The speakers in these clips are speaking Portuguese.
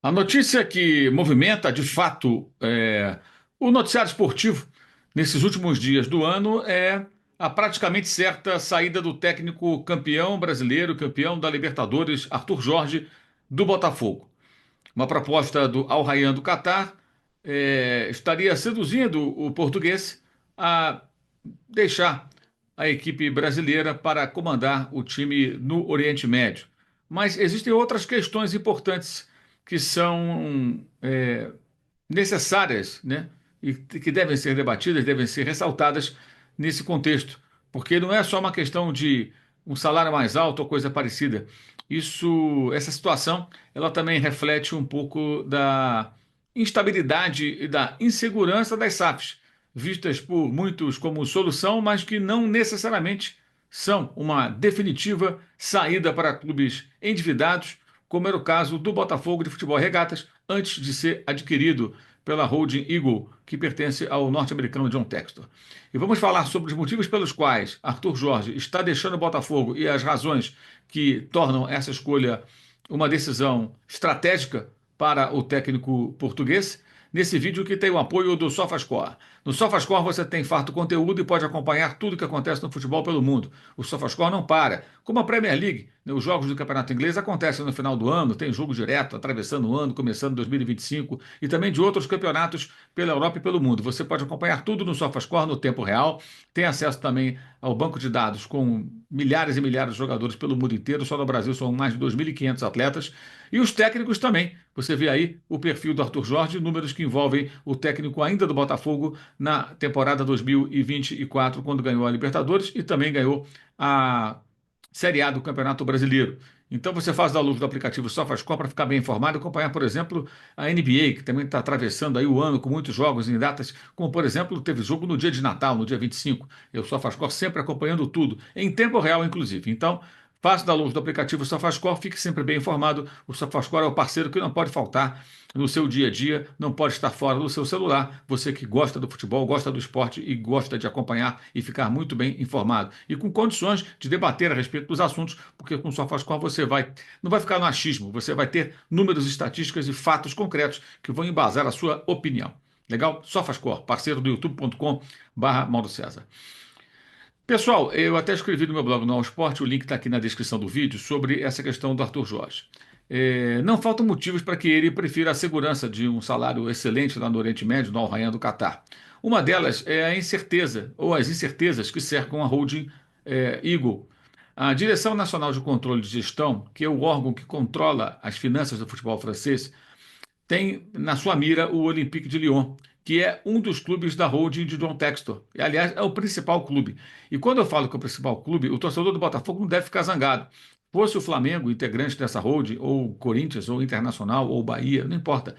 A notícia que movimenta, de fato, o noticiário esportivo nesses últimos dias do ano é a praticamente certa saída do técnico campeão brasileiro, campeão da Libertadores, Arthur Jorge, do Botafogo. Uma proposta do Al Rayyan do Catar estaria seduzindo o português a deixar a equipe brasileira para comandar o time no Oriente Médio. Mas existem outras questões importantes que são necessárias, né? E que devem ser debatidas, devem ser ressaltadas nesse contexto, porque não é só uma questão de um salário mais alto ou coisa parecida. Essa situação, ela também reflete um pouco da instabilidade e da insegurança das SAFs, vistas por muitos como solução, mas que não necessariamente são uma definitiva saída para clubes endividados, como era o caso do Botafogo de Futebol e Regatas, antes de ser adquirido pela holding Eagle, que pertence ao norte-americano John Textor. E vamos falar sobre os motivos pelos quais Arthur Jorge está deixando o Botafogo e as razões que tornam essa escolha uma decisão estratégica para o técnico português, nesse vídeo que tem o apoio do SofaScore. No SofaScore você tem farto conteúdo e pode acompanhar tudo o que acontece no futebol pelo mundo. O SofaScore não para. Como a Premier League, né, os jogos do Campeonato Inglês acontecem no final do ano, tem jogo direto, atravessando o ano, começando 2025, e também de outros campeonatos pela Europa e pelo mundo. Você pode acompanhar tudo no SofaScore no tempo real, tem acesso também ao banco de dados com milhares e milhares de jogadores pelo mundo inteiro, só no Brasil são mais de 2.500 atletas, e os técnicos também. Você vê aí o perfil do Arthur Jorge, números que envolvem o técnico ainda do Botafogo na temporada 2024, quando ganhou a Libertadores e também ganhou a Série A do Campeonato Brasileiro. Então você faz da luz do aplicativo SofaScore para ficar bem informado e acompanhar, por exemplo, a NBA, que também está atravessando aí o ano com muitos jogos em datas, como por exemplo, teve jogo no dia de Natal, no dia 25. Eu, SofaScore, sempre acompanhando tudo, em tempo real, inclusive. Então, faça da luz do aplicativo SofaScore, fique sempre bem informado. O SofaScore é o parceiro que não pode faltar no seu dia a dia, não pode estar fora do seu celular. Você que gosta do futebol, gosta do esporte e gosta de acompanhar e ficar muito bem informado. E com condições de debater a respeito dos assuntos, porque com o SofaScore você não vai ficar no achismo, você vai ter números, estatísticas e fatos concretos que vão embasar a sua opinião. Legal? SofaScore, parceiro do youtube.com/Mauro César. Pessoal, eu até escrevi no meu blog no All Sport, o link está aqui na descrição do vídeo, sobre essa questão do Arthur Jorge. Não faltam motivos para que ele prefira a segurança de um salário excelente lá no Oriente Médio, no Al Rayyan do Catar. Uma delas é a incerteza, ou as incertezas que cercam a holding Eagle. A Direção Nacional de Controle de Gestão, que é o órgão que controla as finanças do futebol francês, tem na sua mira o Olympique de Lyon, que é um dos clubes da holding de John Textor. E, aliás, é o principal clube. E quando eu falo que é o principal clube, o torcedor do Botafogo não deve ficar zangado. Fosse o Flamengo, integrante dessa holding, ou Corinthians, ou Internacional, ou Bahia, não importa.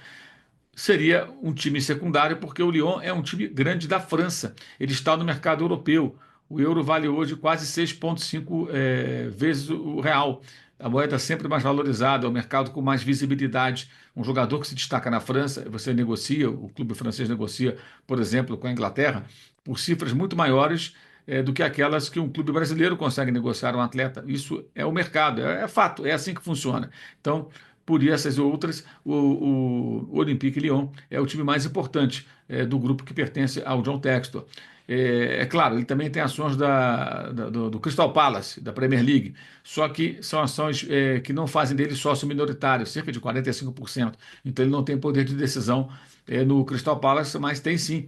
Seria um time secundário, porque o Lyon é um time grande da França. Ele está no mercado europeu. O euro vale hoje quase 6,5 vezes o real. A moeda sempre mais valorizada, é o mercado com mais visibilidade. Um jogador que se destaca na França, você negocia, o clube francês negocia, por exemplo, com a Inglaterra, por cifras muito maiores do que aquelas que um clube brasileiro consegue negociar um atleta. Isso é o mercado, é fato, é assim que funciona. Então, por essas e outras, o Olympique Lyon é o time mais importante do grupo que pertence ao John Textor. Claro, ele também tem ações do Crystal Palace, da Premier League, só que são ações que não fazem dele sócio minoritário, cerca de 45%. Então ele não tem poder de decisão no Crystal Palace, mas tem sim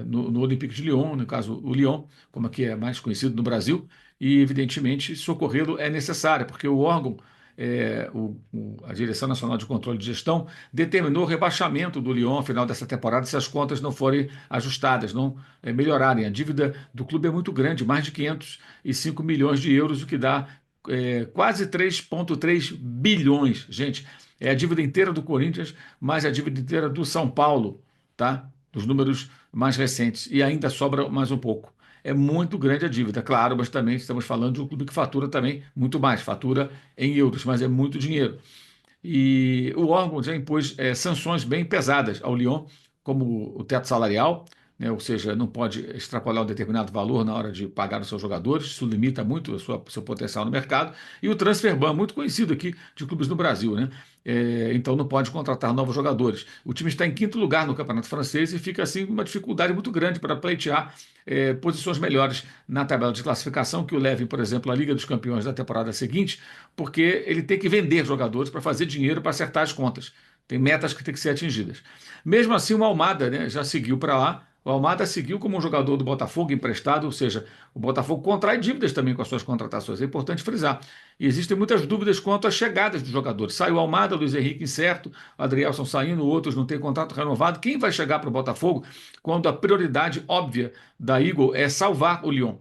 no Olympique de Lyon, no caso o Lyon, como aqui é mais conhecido no Brasil, e evidentemente socorrê-lo é necessário, porque o órgão a Direção Nacional de Controle de Gestão determinou o rebaixamento do Lyon ao final dessa temporada se as contas não forem ajustadas, não melhorarem. A dívida do clube é muito grande, mais de 505 milhões de euros, o que dá quase 3,3 bilhões. Gente, é a dívida inteira do Corinthians, mais a dívida inteira do São Paulo, tá? Dos números mais recentes. E ainda sobra mais um pouco. É muito grande a dívida, claro, mas também estamos falando de um clube que fatura também muito mais, fatura em euros, mas é muito dinheiro. E o órgão já impôs sanções bem pesadas ao Lyon, como o teto salarial, né? Ou seja, não pode extrapolar um determinado valor na hora de pagar os seus jogadores, isso limita muito o seu potencial no mercado. E o transfer ban, muito conhecido aqui de clubes no Brasil, né? Então não pode contratar novos jogadores. O time está em quinto lugar no Campeonato Francês e fica assim com uma dificuldade muito grande para pleitear posições melhores na tabela de classificação, que o levem, por exemplo, à Liga dos Campeões da temporada seguinte, porque ele tem que vender jogadores para fazer dinheiro para acertar as contas. Tem metas que têm que ser atingidas. Mesmo assim, o Almada, né, já seguiu para lá. O Almada seguiu como um jogador do Botafogo emprestado, ou seja, o Botafogo contrai dívidas também com as suas contratações. É importante frisar. E existem muitas dúvidas quanto às chegadas dos jogadores. Sai o Almada, Luiz Henrique incerto, o Adrielson saindo, outros não têm contrato renovado. Quem vai chegar para o Botafogo quando a prioridade óbvia da Eagle é salvar o Lyon?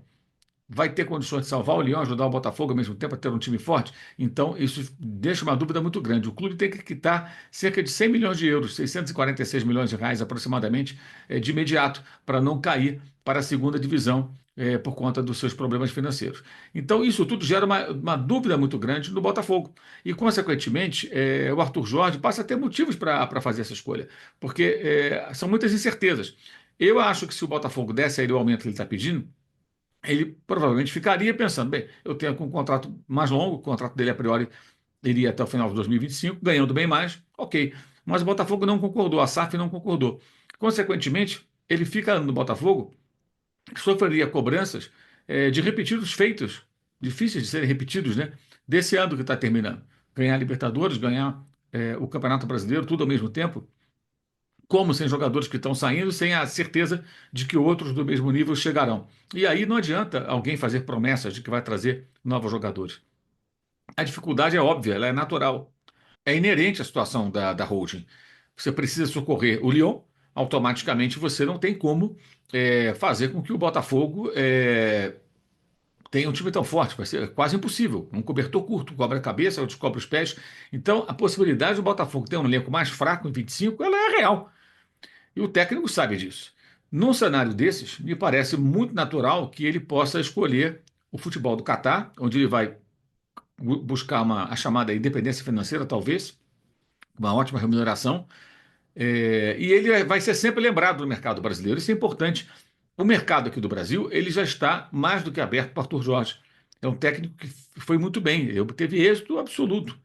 Vai ter condições de salvar o Lyon, ajudar o Botafogo ao mesmo tempo a ter um time forte? Então, isso deixa uma dúvida muito grande. O clube tem que quitar cerca de 100 milhões de euros, 646 milhões de reais aproximadamente, de imediato, para não cair para a segunda divisão, por conta dos seus problemas financeiros. Então, isso tudo gera uma dúvida muito grande no Botafogo. E, consequentemente, o Arthur Jorge passa a ter motivos para fazer essa escolha, porque são muitas incertezas. Eu acho que se o Botafogo desse a ele o aumento que ele está pedindo, ele provavelmente ficaria pensando, bem, eu tenho um contrato mais longo, o contrato dele a priori iria até o final de 2025, ganhando bem mais, ok. Mas o Botafogo não concordou, a SAF não concordou. Consequentemente, ele fica no Botafogo, sofreria cobranças de repetir os feitos, difíceis de serem repetidos, né, desse ano que está terminando. Ganhar a Libertadores, ganhar o Campeonato Brasileiro, tudo ao mesmo tempo, como sem jogadores que estão saindo, sem a certeza de que outros do mesmo nível chegarão. E aí não adianta alguém fazer promessas de que vai trazer novos jogadores. A dificuldade é óbvia, ela é natural, é inerente à situação da holding. Você precisa socorrer o Lyon, automaticamente você não tem como fazer com que o Botafogo tenha um time tão forte, vai ser quase impossível. Um cobertor curto, cobre a cabeça, outros cobre os pés. Então, a possibilidade do Botafogo ter um elenco mais fraco em 25, ela é real. E o técnico sabe disso. Num cenário desses, me parece muito natural que ele possa escolher o futebol do Catar, onde ele vai buscar a chamada independência financeira, talvez, uma ótima remuneração, e ele vai ser sempre lembrado no mercado brasileiro. Isso é importante. O mercado aqui do Brasil, ele já está mais do que aberto para Arthur Jorge. É um técnico que foi muito bem, ele obteve êxito absoluto.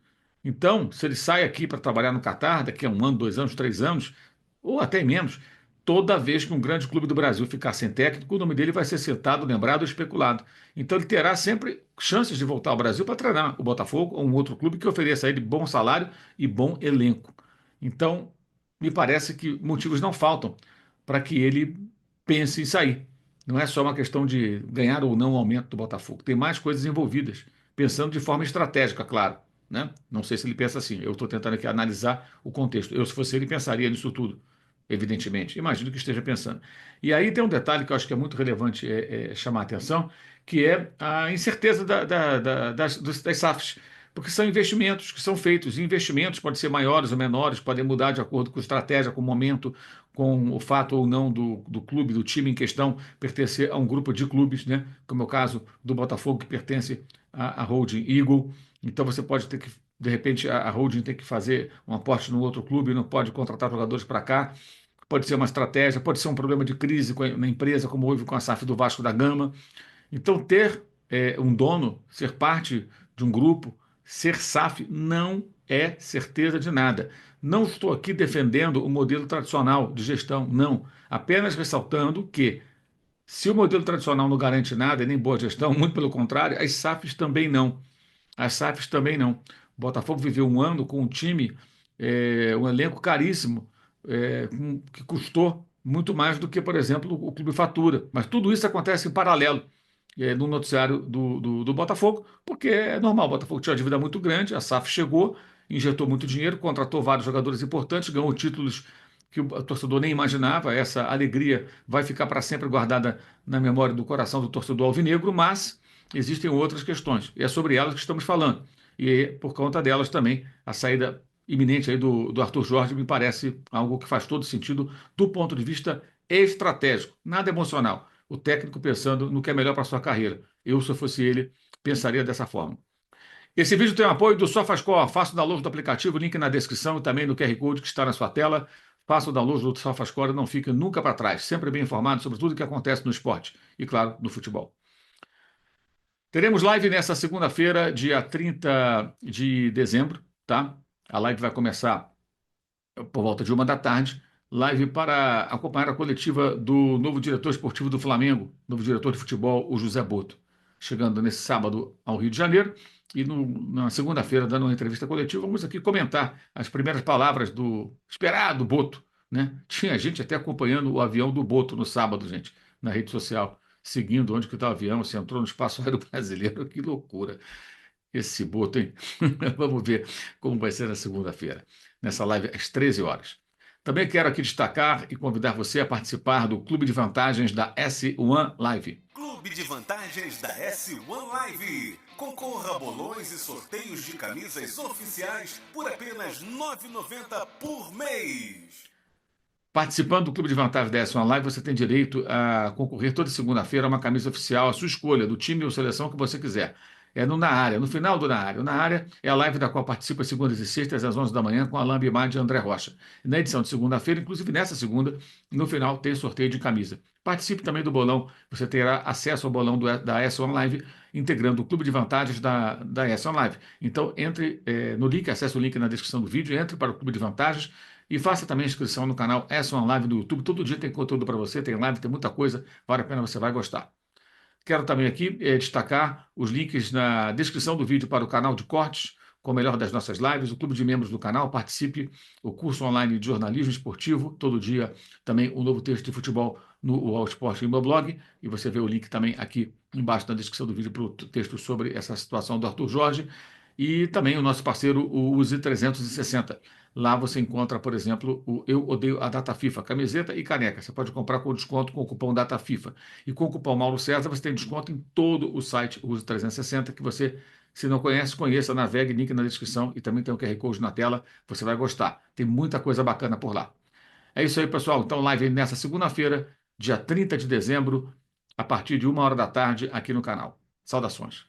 Então, se ele sai aqui para trabalhar no Catar, daqui a um ano, 2 anos, 3 anos, ou até menos, toda vez que um grande clube do Brasil ficar sem técnico, o nome dele vai ser citado, lembrado, especulado. Então ele terá sempre chances de voltar ao Brasil para treinar o Botafogo ou um outro clube que ofereça a ele bom salário e bom elenco. Então, me parece que motivos não faltam para que ele pense em sair. Não é só uma questão de ganhar ou não o aumento do Botafogo. Tem mais coisas envolvidas, pensando de forma estratégica, claro, né? Não sei se ele pensa assim. Eu estou tentando aqui analisar o contexto. Eu, se fosse ele, pensaria nisso tudo, evidentemente. Imagino que esteja pensando. E aí tem um detalhe que eu acho que é muito relevante chamar a atenção, que é a incerteza das SAFs, porque são investimentos que são feitos. E investimentos podem ser maiores ou menores, podem mudar de acordo com a estratégia, com o momento, com o fato ou não do clube, do time em questão pertencer a um grupo de clubes, né? Como é o caso do Botafogo, que pertence à holding Eagle. Então você pode ter que, de repente, a holding tem que fazer um aporte no outro clube, não pode contratar jogadores para cá. Pode ser uma estratégia, pode ser um problema de crise na empresa, como houve com a SAF do Vasco da Gama. Então, ter um dono, ser parte de um grupo, ser SAF, não é certeza de nada. Não estou aqui defendendo o modelo tradicional de gestão, não. Apenas ressaltando que, se o modelo tradicional não garante nada e nem boa gestão, muito pelo contrário, as SAFs também não. As SAFs também não. O Botafogo viveu um ano com um time, um elenco caríssimo, que custou muito mais do que, por exemplo, o clube fatura. Mas tudo isso acontece em paralelo no noticiário do Botafogo, porque é normal. O Botafogo tinha uma dívida muito grande, a SAF chegou, injetou muito dinheiro, contratou vários jogadores importantes, ganhou títulos que o torcedor nem imaginava. Essa alegria vai ficar para sempre guardada na memória do coração do torcedor alvinegro, mas existem outras questões, e é sobre elas que estamos falando. E por conta delas também, a saída iminente aí do Arthur Jorge me parece algo que faz todo sentido do ponto de vista estratégico, nada emocional. O técnico pensando no que é melhor para a sua carreira. Eu, se eu fosse ele, pensaria dessa forma. Esse vídeo tem o apoio do SofaScore. Faça o download do aplicativo, link na descrição e também no QR Code que está na sua tela. Faça o download do SofaScore e não fique nunca para trás, sempre bem informado sobre tudo o que acontece no esporte e, claro, no futebol. Teremos live nessa segunda-feira, dia 30 de dezembro, tá? A live vai começar por volta de 1 da tarde, live para acompanhar a coletiva do novo diretor esportivo do Flamengo, novo diretor de futebol, o José Boto, chegando nesse sábado ao Rio de Janeiro e na segunda-feira dando uma entrevista coletiva. Vamos aqui comentar as primeiras palavras do esperado Boto, né? Tinha gente até acompanhando o avião do Boto no sábado, gente, na rede social, seguindo onde que está o avião, se entrou no espaço aéreo brasileiro, que loucura. Esse Boto, hein? Vamos ver como vai ser na segunda-feira, nessa live às 13 horas. Também quero aqui destacar e convidar você a participar do Clube de Vantagens da S1 Live. Clube de Vantagens da S1 Live. Concorra a bolões e sorteios de camisas oficiais por apenas R$ 9,90 por mês. Participando do Clube de Vantagens da S1 Live, você tem direito a concorrer toda segunda-feira a uma camisa oficial, a sua escolha, do time ou seleção que você quiser. É no Na Área, no final do Na Área. O Na Área é a live da qual participa segundas e sextas às 11 da manhã com a Lambi Mad e André Rocha. Na edição de segunda-feira, inclusive nessa segunda, no final tem sorteio de camisa. Participe também do bolão, você terá acesso ao bolão da S1 Live, integrando o Clube de Vantagens da S1 Live. Então, entre no link, acesse o link na descrição do vídeo, entre para o Clube de Vantagens e faça também a inscrição no canal S1 Live do YouTube. Todo dia tem conteúdo para você, tem live, tem muita coisa, vale a pena, você vai gostar. Quero também aqui destacar os links na descrição do vídeo para o canal de cortes, com o melhor das nossas lives, o clube de membros do canal, participe, o curso online de jornalismo esportivo, todo dia também um novo texto de futebol no UOL Esporte em meu blog, e você vê o link também aqui embaixo na descrição do vídeo para o texto sobre essa situação do Arthur Jorge, e também o nosso parceiro, o Use 360. Lá você encontra, por exemplo, o Eu Odeio a Data FIFA, camiseta e caneca. Você pode comprar com desconto com o cupom Data FIFA. E com o cupom Mauro César você tem desconto em todo o site Use 360, que você, se não conhece, conheça, navegue, link na descrição e também tem o QR Code na tela, você vai gostar. Tem muita coisa bacana por lá. É isso aí, pessoal. Então, live nessa segunda-feira, dia 30 de dezembro, a partir de 1 hora da tarde, aqui no canal. Saudações.